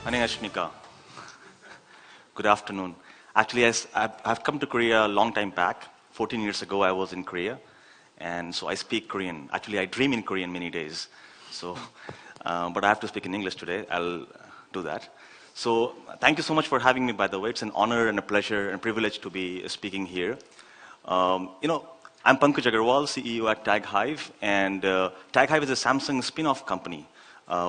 안녕하십니까. Good afternoon. Actually, I've come to Korea a long time back. 14 years ago, I was in Korea. And so I speak Korean. Actually, I dream in Korean many days. So, but I have to speak in English today. I'll do that. So thank you so much for having me, by the way. It's an honor and a pleasure and a privilege to be speaking here. I'm Pankaj Agarwal, CEO at Tag Hive. And Tag Hive is a Samsung spin-off company.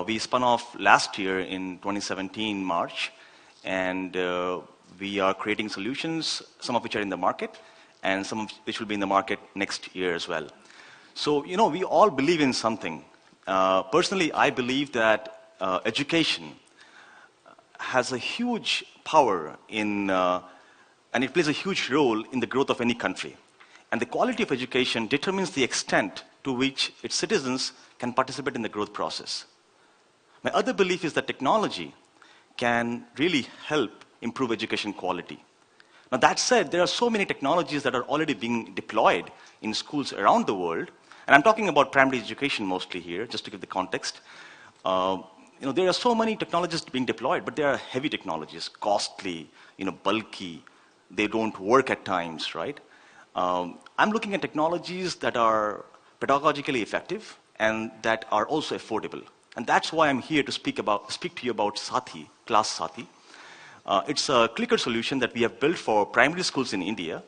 We spun off last year in 2017, March. And we are creating solutions, some of which are in the market, and some of which will be in the market next year as well. So, we all believe in something. Personally, I believe that education has a huge power in, and it plays a huge role in the growth of any country. And the quality of education determines the extent to which its citizens can participate in the growth process. My other belief is that technology can really help improve education quality. Now that said, there are so many technologies that are already being deployed in schools around the world, and I'm talking about primary education mostly here, just to give the context. There are so many technologies being deployed, but they are heavy technologies, costly, bulky. They don't work at times, right? I'm looking at technologies that are pedagogically effective and that are also affordable. And that's why I'm here to speak to you about Sathi, Class Sathi. It's a clicker solution that we have built for primary schools in India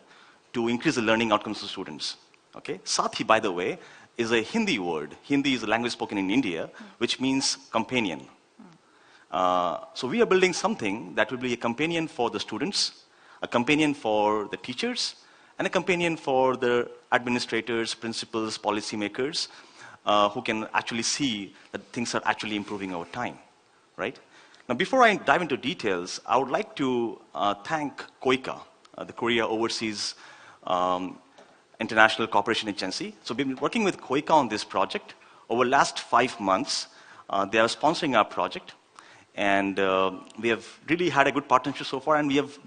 to increase the learning outcomes of students. Okay? Sathi, by the way, is a Hindi word. Hindi is a language spoken in India, which means companion. So we are building something that will be a companion for the students, a companion for the teachers, and a companion for the administrators, principals, policymakers, who can actually see that things are actually improving over time, right? Now, before I dive into details, I would like to thank KOICA, the Korea Overseas International Cooperation Agency. So we've been working with KOICA on this project. Over the last 5 months, they are sponsoring our project. And we have really had a good partnership so far, and we have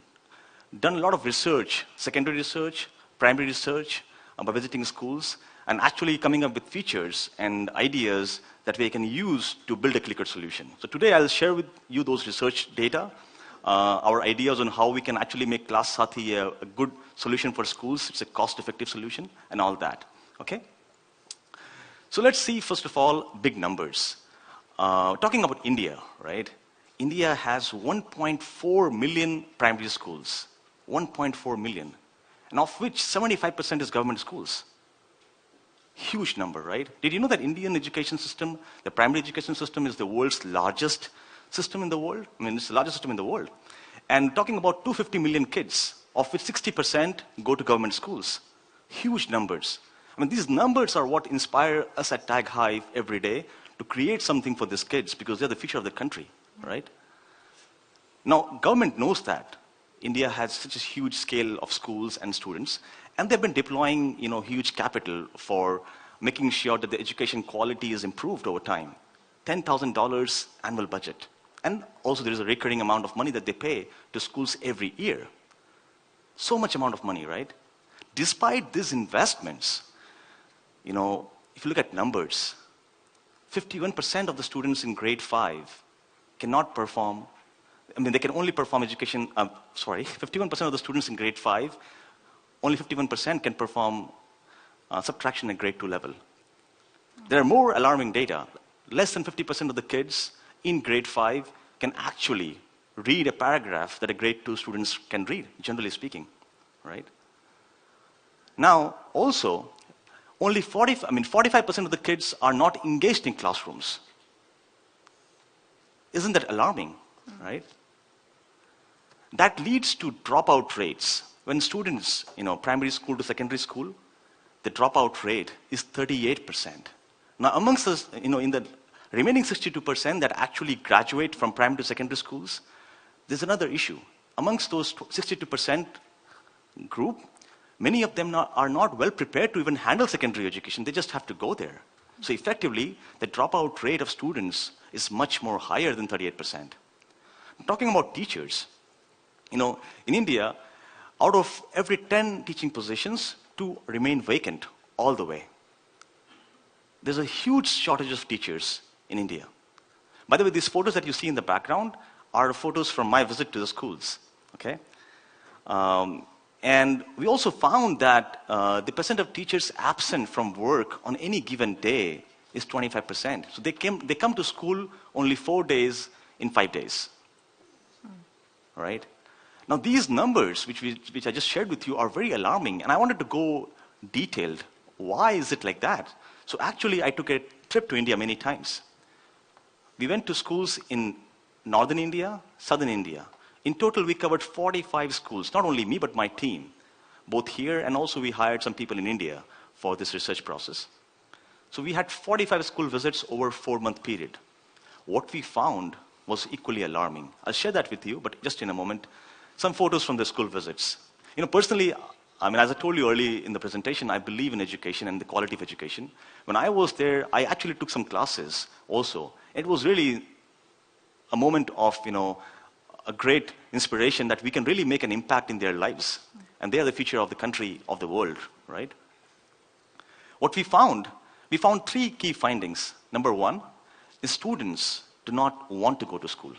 done a lot of research, secondary research, primary research, by visiting schools, and actually coming up with features and ideas that we can use to build a clicker solution. So today I'll share with you those research data, our ideas on how we can actually make Class Sathi a good solution for schools. It's a cost-effective solution and all that, okay? So let's see, first of all, big numbers. Talking about India, right? India has 1.4 million primary schools, 1.4 million, and of which 75% is government schools. Huge number, right? Did you know that Indian education system, the primary education system, is the world's largest system in the world? I mean, it's the largest system in the world. And talking about 250 million kids, of which 60% go to government schools. Huge numbers. I mean, these numbers are what inspire us at Tag Hive every day to create something for these kids because they're the future of the country, right? Now, government knows that India has such a huge scale of schools and students, and they've been deploying, huge capital for making sure that the education quality is improved over time. $10,000 annual budget. And also there is a recurring amount of money that they pay to schools every year. So much amount of money, right? Despite these investments, if you look at numbers, 51% of the students in grade 5 cannot perform, they can only perform education, 51% of the students in grade 5, only 51% can perform subtraction at grade 2 level. There are more alarming data. Less than 50% of the kids in grade 5 can actually read a paragraph that a grade 2 students can read, generally speaking, right? Now, also, only 45% of the kids are not engaged in classrooms. Isn't that alarming, right? That leads to dropout rates. When students, primary school to secondary school, the dropout rate is 38%. Now, amongst us, in the remaining 62% that actually graduate from primary to secondary schools, there's another issue. Amongst those 62% group, many of them are not well prepared to even handle secondary education. They just have to go there. So effectively, the dropout rate of students is much more higher than 38%. Talking about teachers, in India, out of every 10 teaching positions, 2 remain vacant all the way. There's a huge shortage of teachers in India. By the way, these photos that you see in the background are photos from my visit to the schools. Okay? And we also found that the percent of teachers absent from work on any given day is 25%. So they come to school only 4 days in 5 days. All right? Now these numbers, which I just shared with you, are very alarming, and I wanted to go detailed. Why is it like that? So actually, I took a trip to India many times. We went to schools in northern India, southern India. In total, we covered 45 schools, not only me, but my team, both here, and also we hired some people in India for this research process. So we had 45 school visits over a 4-month period. What we found was equally alarming. I'll share that with you, but just in a moment. Some photos from the school visits. Personally, as I told you early in the presentation, I believe in education and the quality of education. When I was there, I actually took some classes also. It was really a moment of, a great inspiration that we can really make an impact in their lives. And they are the future of the country, of the world, right? What we found 3 key findings. Number 1 is students do not want to go to school.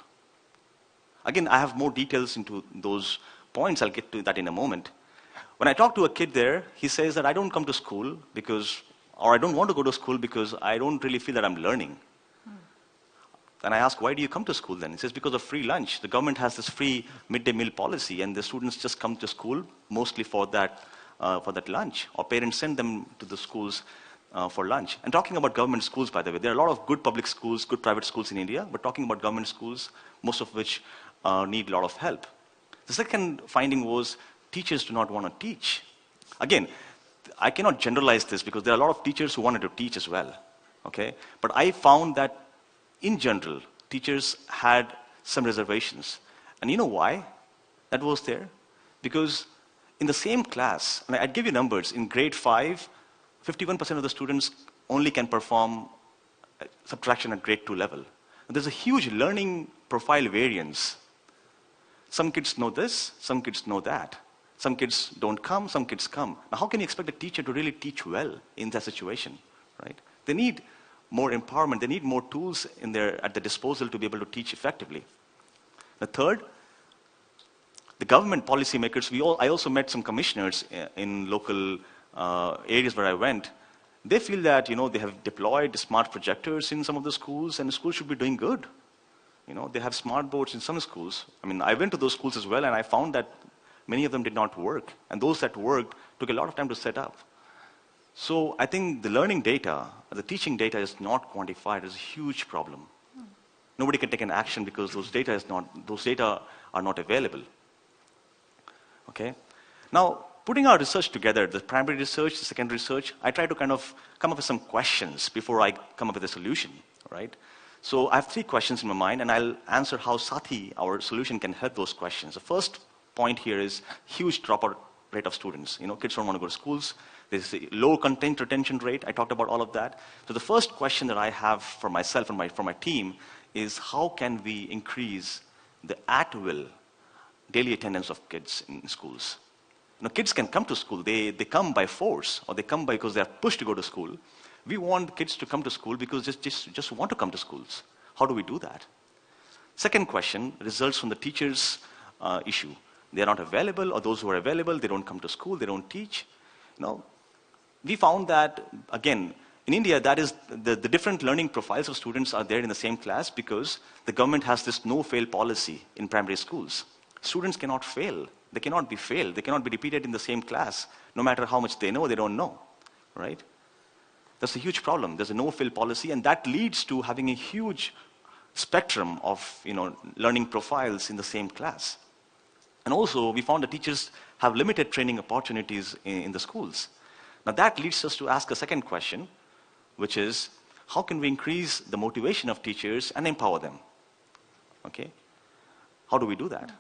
Again, I have more details into those points. I'll get to that in a moment. When I talk to a kid there, he says that I don't come to school or I don't want to go to school because I don't really feel that I'm learning. And I ask, why do you come to school then? He says, because of free lunch. The government has this free midday meal policy, and the students just come to school mostly for that lunch. Or parents send them to the schools for lunch. And talking about government schools, by the way, there are a lot of good public schools, good private schools in India, but talking about government schools, most of which need a lot of help. The second finding was teachers do not want to teach. Again, I cannot generalize this because there are a lot of teachers who wanted to teach as well. Okay? But I found that in general, teachers had some reservations. And you know why that was there? Because in the same class, and I'd give you numbers, in grade 5, 51% of the students only can perform subtraction at grade 2 level. And there's a huge learning profile variance. Some kids know this, some kids know that. Some kids don't come, some kids come. Now how can you expect a teacher to really teach well in that situation, right? They need more empowerment, they need more tools at their disposal to be able to teach effectively. The third, the government policymakers, I also met some commissioners in local areas where I went. They feel that, they have deployed smart projectors in some of the schools, and the schools should be doing good. They have smart boards in some schools. I went to those schools as well, and I found that many of them did not work. And those that worked took a lot of time to set up. So I think the learning data, the teaching data is not quantified. It's a huge problem. Nobody can take an action because those data are not available. Okay? Now, putting our research together, the primary research, the secondary research, I try to kind of come up with some questions before I come up with a solution, right? So I have 3 questions in my mind, and I'll answer how Sathi, our solution, can help those questions. The first point here is huge dropout rate of students. Kids don't want to go to schools. There's a low content retention rate. I talked about all of that. So the first question that I have for myself and for my team is how can we increase the at-will daily attendance of kids in schools? Kids can come to school. They come by force, or they come because they are pushed to go to school. We want kids to come to school because they just want to come to schools. How do we do that? Second question results from the teachers' issue. They are not available, or those who are available, they don't come to school, they don't teach. We found that, again, in India, that is the different learning profiles of students are there in the same class because the government has this no-fail policy in primary schools. Students cannot fail. They cannot be failed. They cannot be repeated in the same class. No matter how much they know, they don't know, right? That's a huge problem. There's a no-fail policy, and that leads to having a huge spectrum of learning profiles in the same class. And also, we found that teachers have limited training opportunities in the schools. Now, that leads us to ask a second question, which is, how can we increase the motivation of teachers and empower them? Okay? How do we do that?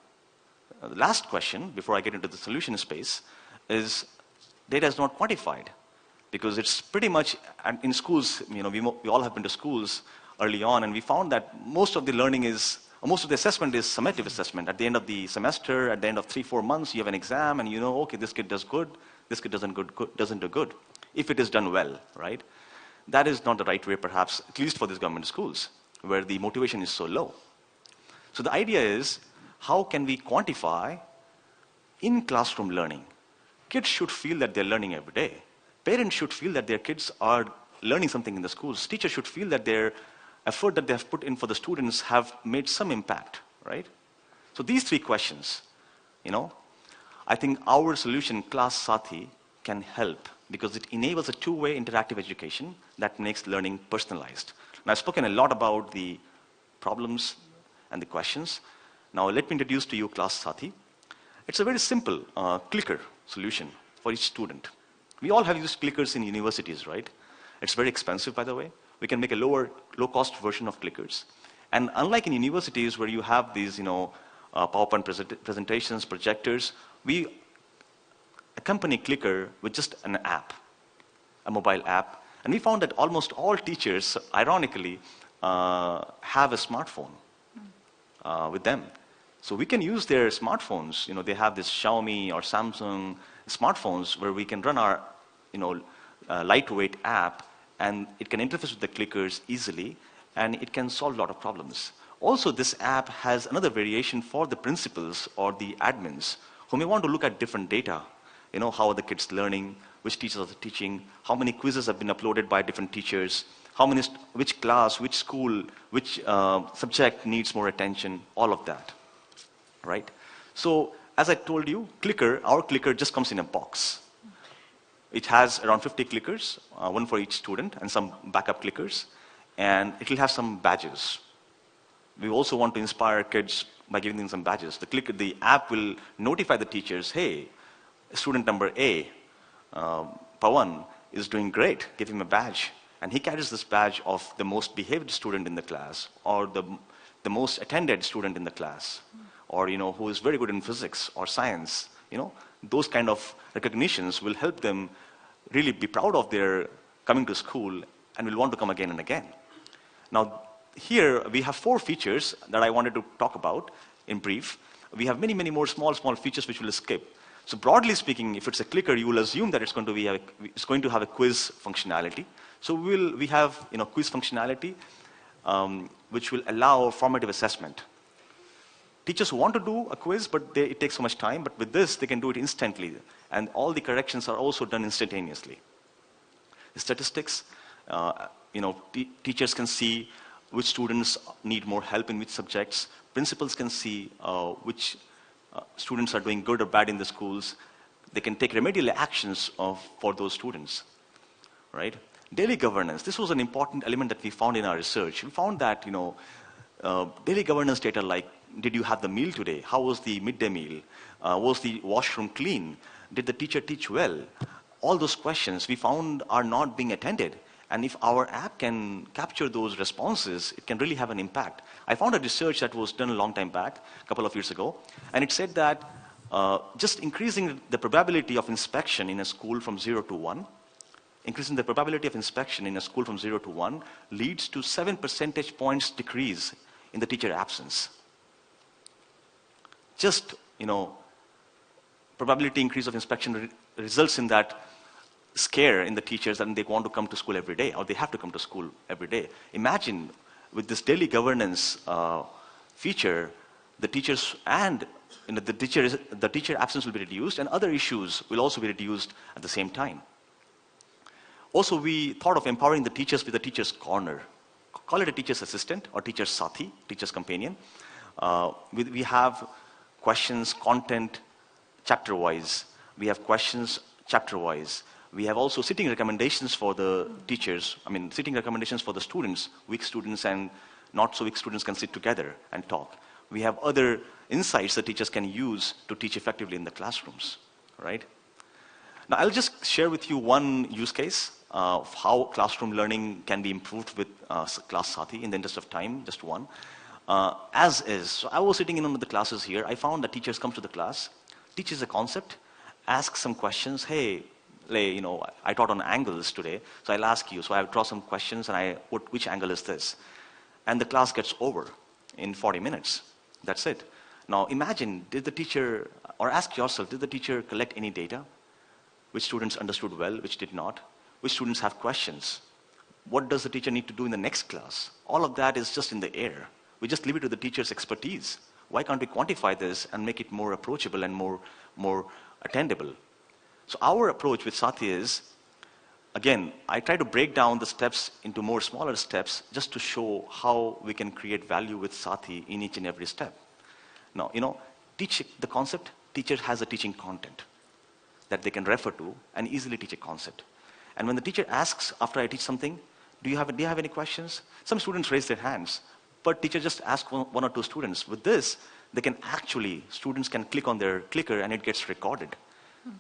The last question, before I get into the solution space, is data is not quantified. Because it's pretty much, in schools, we all have been to schools early on, and we found that most of the learning most of the assessment is summative assessment. At the end of the semester, at the end of 3-4 months, you have an exam, and okay, this kid does good, this kid doesn't do good, if it is done well, right? That is not the right way, perhaps, at least for these government schools, where the motivation is so low. So the idea is, how can we quantify in classroom learning? Kids should feel that they're learning every day. Parents should feel that their kids are learning something in the schools. Teachers should feel that their effort that they have put in for the students have made some impact, right? So these three questions, I think our solution, Class Sathi, can help because it enables a two-way interactive education that makes learning personalized. Now, I've spoken a lot about the problems and the questions. Now, let me introduce to you Class Sathi. It's a very simple clicker solution for each student. We all have used clickers in universities, right? It's very expensive, by the way. We can make a low-cost version of clickers. And unlike in universities where you have these, PowerPoint presentations, projectors, we accompany clicker with just an app, a mobile app. And we found that almost all teachers, ironically, have a smartphone with them. So we can use their smartphones. They have this Xiaomi or Samsung smartphones where we can run our lightweight app, and it can interface with the clickers easily, and it can solve a lot of problems. Also, this app has another variation for the principals or the admins who may want to look at different data. How are the kids learning, which teachers are teaching, how many quizzes have been uploaded by different teachers, which class, which school, which subject needs more attention, all of that, right? So, as I told you, our clicker just comes in a box. It has around 50 clickers, one for each student, and some backup clickers, and it will have some badges. We also want to inspire kids by giving them some badges. The app will notify the teachers, hey, student number A, Pawan, is doing great, give him a badge. And he carries this badge of the most behaved student in the class, or the most attended student in the class, or who is very good in physics or science. Those kind of recognitions will help them really be proud of their coming to school and will want to come again and again. Now, here we have 4 features that I wanted to talk about in brief. We have many, many more small features which we'll skip. So broadly speaking, if it's a clicker, you will assume that it's going to have a quiz functionality. So we have quiz functionality which will allow formative assessment. Teachers who want to do a quiz, but it takes so much time, but with this, they can do it instantly. And all the corrections are also done instantaneously. Statistics, teachers can see which students need more help in which subjects. Principals can see which students are doing good or bad in the schools. They can take remedial actions for those students, right? Daily governance. This was an important element that we found in our research. We found that, daily governance data like, did you have the meal today? How was the midday meal? Was the washroom clean? Did the teacher teach well? All those questions we found are not being attended. And if our app can capture those responses, it can really have an impact. I found a research that was done a long time back, a couple of years ago, and it said that just increasing the probability of inspection in a school from 0 to 1, increasing the probability of inspection in a school from 0 to 1 leads to 7 percentage points decrease in the teacher absence. Just, probability increase of inspection results in that scare in the teachers and they want to come to school every day, or they have to come to school every day. Imagine with this daily governance feature, the teachers and the teacher absence will be reduced, and other issues will also be reduced at the same time. Also, we thought of empowering the teachers with a teacher's corner. Call it a teacher's assistant or teacher's sathi, teacher's companion. We have questions, content, chapter-wise. We have questions, chapter-wise. We have also sitting recommendations for the teachers, sitting recommendations for the students. Weak students and not so weak students can sit together and talk. We have other insights that teachers can use to teach effectively in the classrooms, right? Now, I'll just share with you one use case of how classroom learning can be improved with Class Sathi in the interest of time, just one. As is, so I was sitting in one of the classes here. I found that teachers come to the class, teaches a concept, ask some questions. Hey, I taught on angles today, so I'll ask you. So I'll draw some questions and I put, which angle is this? And the class gets over in 40 minutes. That's it. Now imagine, did the teacher, or ask yourself, did the teacher collect any data? Which students understood well, which did not? Which students have questions? What does the teacher need to do in the next class? All of that is just in the air. We just leave it to the teacher's expertise. Why can't we quantify this and make it more approachable and more attainable? So our approach with Saathi is, again, I try to break down the steps into more smaller steps just to show how we can create value with Saathi in each and every step. Now, teach the concept, teacher has a teaching content that they can refer to and easily teach a concept. And when the teacher asks, after I teach something, do you have any questions? Some students raise their hands, but teacher just asks one or two students. With this, students can click on their clicker and it gets recorded.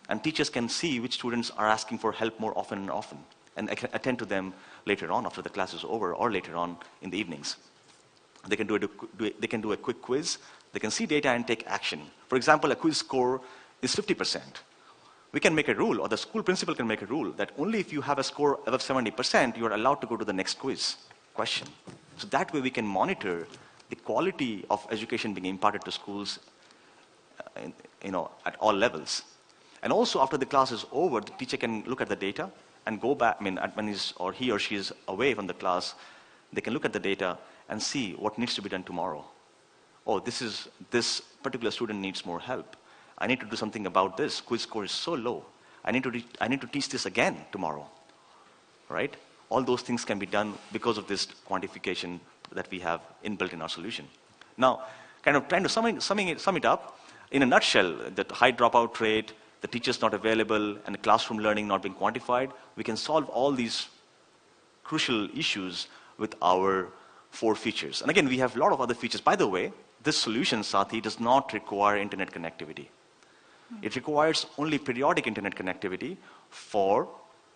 And teachers can see which students are asking for help more often and often, and attend to them later on after the class is over or later on in the evenings. They can do a quick quiz. They can see data and take action. For example, a quiz score is 50%. We can make a rule, or the school principal can make a rule, that only if you have a score above 70%, you are allowed to go to the next quiz question. So that way we can monitor the quality of education being imparted to schools at all levels. And also, after the class is over, the teacher can look at the data and go back. When he or she is away from the class, they can look at the data and see what needs to be done tomorrow. Oh, this particular student needs more help. I need to do something about this. Quiz score is so low. I need to teach this again tomorrow, right? All those things can be done because of this quantification that we have inbuilt in our solution. Now, kind of trying to sum it up, in a nutshell, the high dropout rate, the teachers not available, and the classroom learning not being quantified, we can solve all these crucial issues with our 4 features. And again, we have a lot of other features. By the way, this solution, Saathi, does not require internet connectivity. It requires only periodic internet connectivity for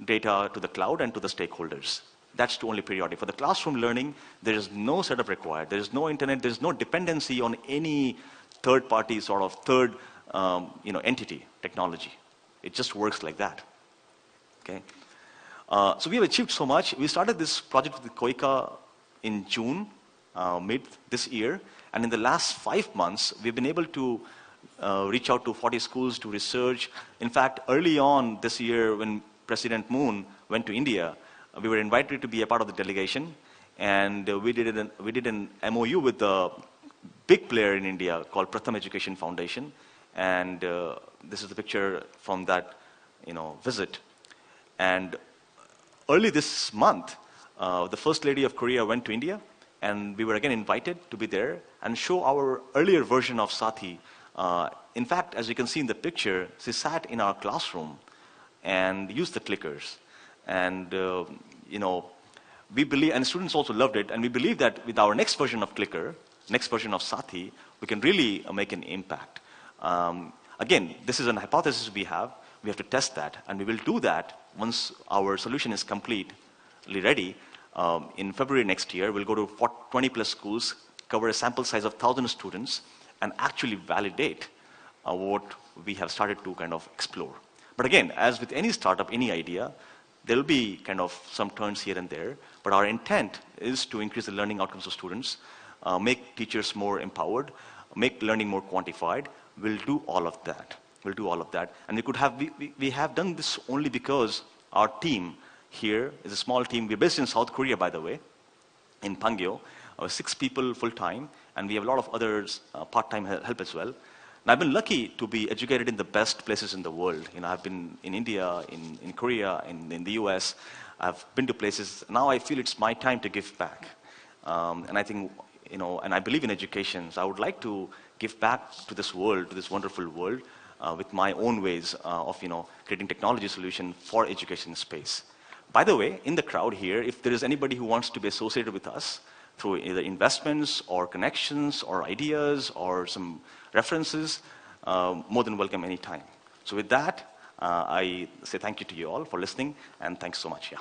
data to the cloud and to the stakeholders. That's only periodic. For the classroom learning, there is no setup required. There is no internet. There is no dependency on any third-party entity, technology. It just works like that. Okay. So we have achieved so much. We started this project with Koika in June, mid this year, and in the last 5 months, we've been able to reach out to 40 schools to research. In fact, early on this year, when President Moon went to India, we were invited to be a part of the delegation, and we did an MOU with a big player in India called Pratham Education Foundation, and this is the picture from that visit. And early this month, the First Lady of Korea went to India, and we were again invited to be there and show our earlier version of Saathi. In fact, as you can see in the picture, she sat in our classroom and used the clickers. And, we believe, and students also loved it, and we believe that with our next version of clicker, next version of Saathi, we can really make an impact. Again, this is a hypothesis we have. We have to test that, and we will do that once our solution is completely ready. In February next year, we'll go to 20 plus schools, cover a sample size of 1,000 students, and actually validate what we have started to kind of explore. But again, as with any startup, any idea, there will be kind of some turns here and there, but our intent is to increase the learning outcomes of students, make teachers more empowered, make learning more quantified. We'll do all of that. And we have done this only because our team here is a small team. We're based in South Korea, by the way, in Pangyo. 6 people full-time, and we have a lot of others part-time help as well. And I've been lucky to be educated in the best places in the world. I've been in India, in Korea, in the US. I've been to places. Now I feel it's my time to give back. And I think, and I believe in education, so I would like to give back to this world, to this wonderful world, with my own ways of, creating technology solution for education space. By the way, in the crowd here, if there is anybody who wants to be associated with us through either investments or connections or ideas or some references, more than welcome anytime. So with that, I say thank you to you all for listening, and thanks so much. Yeah.